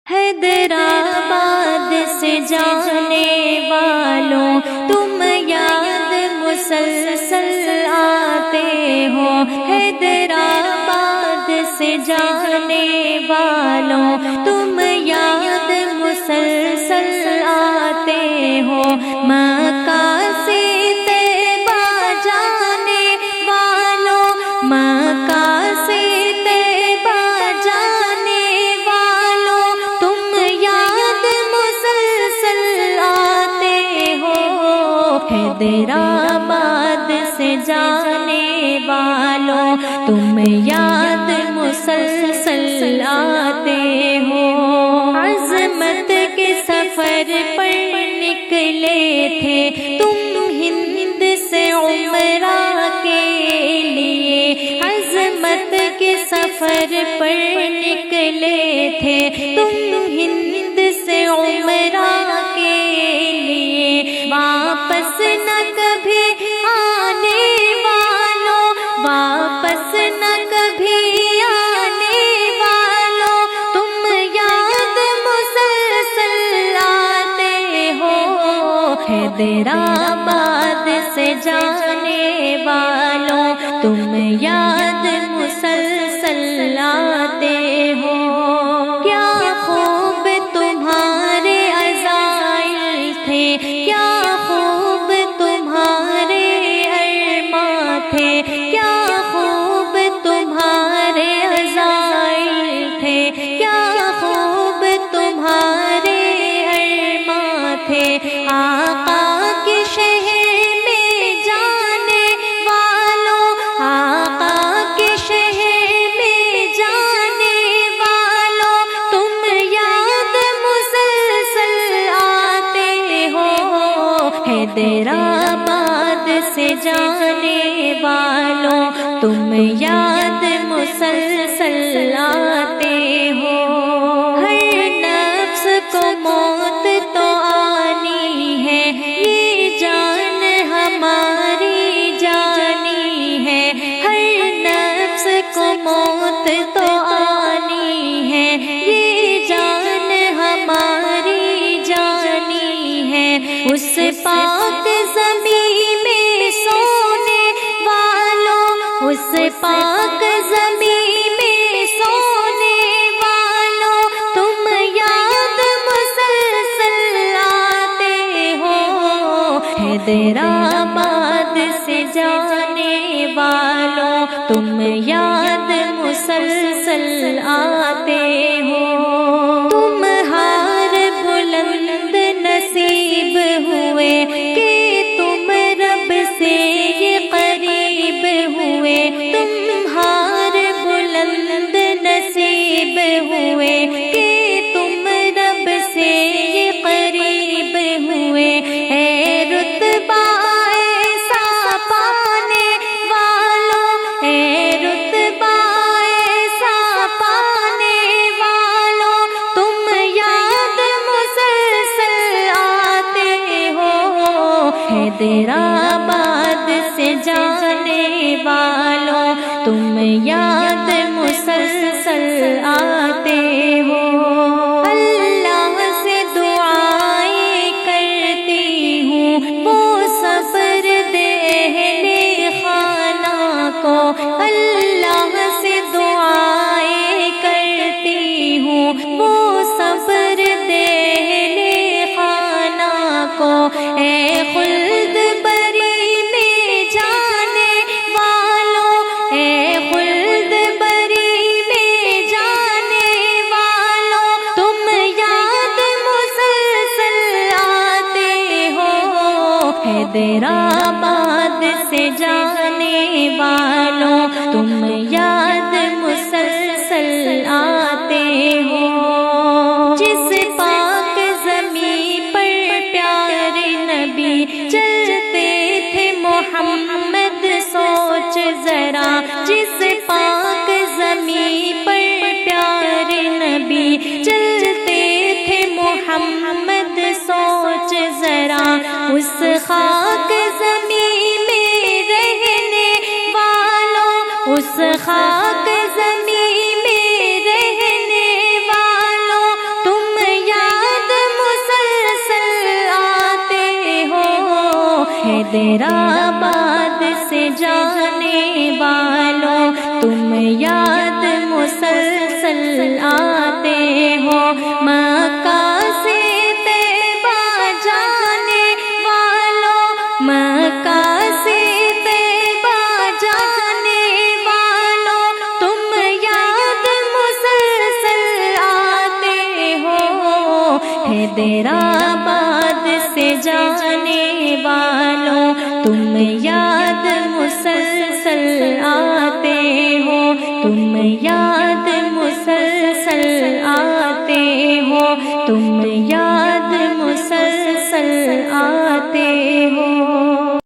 حیدرآباد سے جانے والوں تم یاد مسلسل آتے ہو، حیدرآباد سے جانے والوں تم یاد مسلسل آتے ہو، مکہ سے طیبہ جانے والوں، مکہ سے طیبہ جانے والوں تم یاد مسلسل آتے ہو، حیدرآباد سے جانے والوں تم یاد مسلسل آتے ہو، عظمت کے سفر پر نکلے تھے تم ہند سے عمرہ کے لیے، عظمت کے سفر پر نکلے تھے تم ہند سے عمرہ کے لیے، واپس نہ کبھی آنے والوں، واپس نہ کبھی آنے والوں تم یاد مسلسل آتے ہو، حیدرآباد سے جانے والوں تم یاد مسلسل آتے ہو، کیا خوب تمہارے عزائم تھے، کیا خوب تمہارے ارماں تھے، کیا خوب تمہارے عزائم تھے، کیا خوب تمہارے ارماں تھے، آقا کے شہر میں جانے والوں، آقا کے شہر میں جانے والوں تم یاد مسلسل آتے ہو، حیدرآباد سے جانے والوں تم یاد مسلسل آتے ہو، ہر نفس کو موت تو آنی ہے، یہ جان ہماری جانی ہے، ہر نفس کو موت تو آنی ہے، یہ جان ہماری جانی ہے، اس پاک زمین میں سونے والوں، اس پاک زمین میں سونے والوں تم یاد مسلسل آتے ہو، حیدرآباد سے جانے والوں تم یاد مسلسل آتے ہو، تم ہار بلند نصیب ہوئے کہ تم رب سے یہ قریب ہوئے، تم ہار بلند نصیب ہوئے کہ تم رب سے یہ قریب ہوئے، اے رتبہ ایسا پانے والوں، اے رتبہ ایسا پانے والوں تم یاد مسلسل آتے ہو، حیدرآباد سے جانے والوں تم یاد مسلسل آتے ہو، اللہ سے دعائیں کرتی ہوں وہ صبر دے اہل خانہ کو، اللہ سے دعائیں کرتی ہوں وہ صبر دے اہل خانہ کو، اے خلد بری میں جانے والوں، اے خلد بری میں جانے والوں تم یاد مسلسل آتے ہو، حیدرآباد سے جانے والوں تم یاد مسلسل آتے ہو، جس پاک زمین پر پیارے نبی چلتے تھے محمد سوچ ذرا، جس پاک زمین پر پیارے نبی چلتے تھے محمد سوچ ذرا، اس خاک زمین میں رہنے والوں، اس خاک زمین میں رہنے والوں تم حیدرآباد سے جانے والوں تم یاد مسلسل آتے ہو، مکہ سے طیبہ جانے والوں، مکہ سے طیبہ جانے والوں تم یاد مسلسل آتے ہو، حیدرآباد